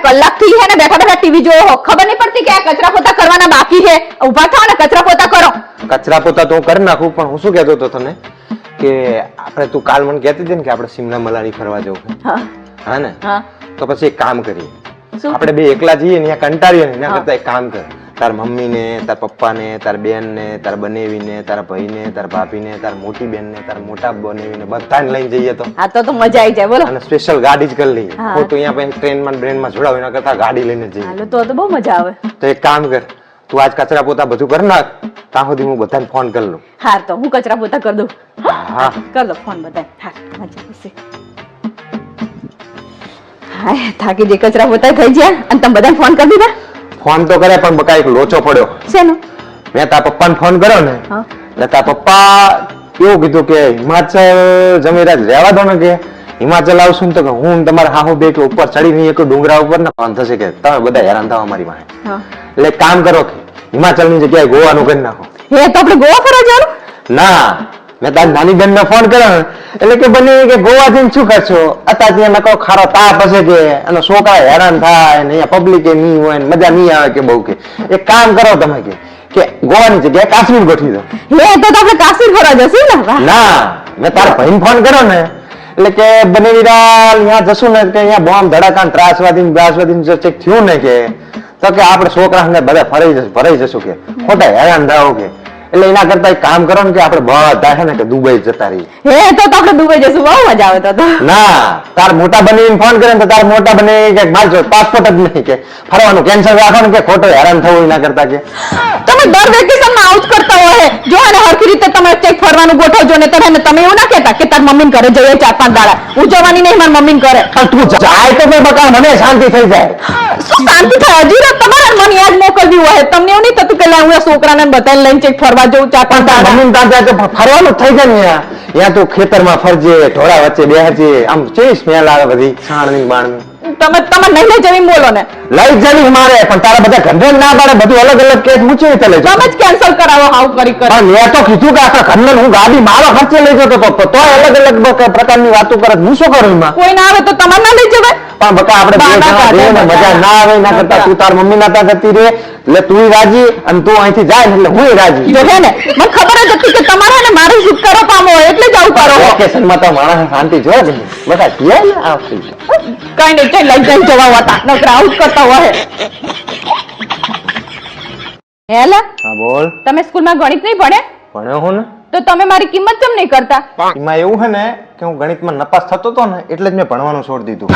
કલાકથી હે ને બેઠા બેઠા ટીવી જોવો હો, ખબર નહીં પડતી કે આ કચરા પોતા કરવાના બાકી છે. ઊભા થાઓ ને કચરા પોતા કરો. કચરા પોતા તો હું કરી નાખું, પણ હું શું કહેતો હતો તને કે આપણે તું કાલ મને કહેતી હતી ને કે આપણે સિમલા મલાડી ફરવા જવું. હા ને? તો પછી એક કામ કરીએ, આપણે બે એકલા જઈએ ને ત્યાં કંટાળીએ ને એના કરતા એક કામ કર, તાર મમ્મી ને, તાર પપ્પા ને, તાર બેન ને, તાર બનેવી ને, તારા ભાઈ ને, તાર ભાભી ને, તાર મોટી બેન ને, તાર મોટા બનેવી ને બધાને લઈને જઈએ તો. હા તો મજા આવી જાય. બોલો. અને સ્પેશિયલ ગાડી જ કરી લઈએ, ખોટું અહીંયા પછી ટ્રેનમાં બ્રેનમાં જોડાવ એના કરતા ગાડી લઈને જઈએ. હાલો તો બહુ મજા આવે. તો એક કામ કર, તું આજ કચરા પોતા બધું કરી નાખ, ત્યાં સુધી હું બધાને ફોન કરી લઉં. હા તો હું કચરા પોતા કરી દઉં. હા કર દો ફોન બધાને. હા મજા આવશે. હાય થાકી જે કચરા પોતા થઈ ગયા અને તમે બધાને ફોન કરી દીધા? ફોન તો કરે પણ બકા એક લોચો પડ્યો. શેનો? મેં તારા પપ્પાને ફોન કર્યો ને એટલે તારા પપ્પા કેવું કીધું કે હિમાચલ જમીરાજ રહેવા દો ને, કે હિમાચલ આવશું ને તો કે હું તમારા હાહુ બે ઉપર ચડીને એક ડુંગરા ઉપર ને ફોન થશે કે તમે બધા હેરાન થવા મારી પાસે. એટલે કામ કરો કે હિમાચલ ની જગ્યાએ ગોવાનું કરી નાખો. હે તો આપણે ગોવા ફરવા જવાનું? ના, મેં તારી નાની બેન ને ફોન કર્યો એટલે કે બને કે ગોવા જઈને શું કરશો, અત્યારે ત્યાં નકો ખારો તાપ હશે કે અને છોકરા હેરાન થાય ને અહીંયા પબ્લિક નહીં હોય ને મજા નહીં આવે કે બહુ. કે એક કામ કરો તમે કે ગોવાની જગ્યાએ કાશ્મીર ગોઠવી દો. હે તો આપણે કાશ્મીર ફરવા જશું ને? ના, મેં તારા ભાઈને ફોન કર્યો ને એટલે કે બને વિરાલ અહીંયા જશું ને કે અહીંયા બોમ્બ ધડાકા ત્રાસવાદી જો ચેક થયું ને કે તો કે આપણે છોકરાને બધા ફરાઈ જશું કે ખોટા હેરાન થાવ કે. એટલે એના કરતા એક કામ કરો ને કે આપણે બધા છે ને કે દુબઈ જતા રહીએ. હે તો આપણે દુબઈ જશું, બહુ મજા આવે તો. ના, તાર મોટા બનેવીને ફોન કરે તો તાર મોટા બનેવી કે મારજો પાસપોર્ટ જ નહીં કે ફરવાનું કેન્સલ રાખો ને કે ખોટો હેરાન થવું એના કરતા કે. તમે દર વેકેશનમાં આઉટ કરતા હોય જો અને હરખી રીતે તમે ચેક ફરવાનું ગોઠવજો ને તમે એવું ના કહેતા કે તાર મમ્મીને ઘરે જઈએ 4-5 દાડા. હું જવાની નહીં, મારી મમ્મીને ઘરે. તું જાય તો મેં બકા મને શાંતિ થઈ જાય. શું શાંતિ થાય? હજી રાત તમારે મને યાદ મોકલવી હોય. તમને એવું નહીં થતું કે હું છોકરાને બધાને લઈને ચેક ફરવા જવું 4-5 દાડા? મમ્મી ત્યાં ફરવાનું થઈ જાય ને ત્યાં તું ખેતરમાં ફરજે, ઢોળા વચ્ચે બેસજે, આમ ચેવી સ્મેલ આવે બધી છાણની બાણની. તમે નહીં લઈ જવી બોલો ને. લઈ જવી મારે, પણ તારા બધા ઘરને ના પાડે, બધું અલગ અલગ કેસ મૂચી રીતે લઈ તમે જ કેન્સલ કરાવો હાવ કરી. મેં તો કીધું કે આખા ઘરને હું ગાડી મારો ખર્ચે લઈ જતો તો અલગ અલગ પ્રકારની વાતો કરે, હું શું કરું એમાં? કોઈ ના આવે તો તમારે ના લઈ જવાય. પણ બકા આપણે બે જણા રહીએ ને મજા ના આવે એના કરતા તું તાર મમ્મી ના ત્યાં જતી રહે એટલે તું રાજી અને તું અહીંથી જાય એટલે હું રાજી. જો હે ને મને ખબર જ હતી કે તમારે ને મારે છુટકારો પામો હોય એટલે જ આવું કરો. વેકેશનમાં તો માણસ શાંતિ જોવે ને બધા કીએ ને આ કઈ નહીં, કઈ લઈ જઈ જવા હતા નકર આઉટ કરતા હોય. હેલા હા બોલ. તમે સ્કૂલમાં ગણિત નહીં ભણ્યા? ભણ્યો હું ને. તો તમે મારી કિંમત કેમ નહીં કરતા? એમાં એવું છે ને કે હું ગણિતમાં નપાસ થતો હતો ને એટલે જ મેં ભણવાનું છોડી દીધું.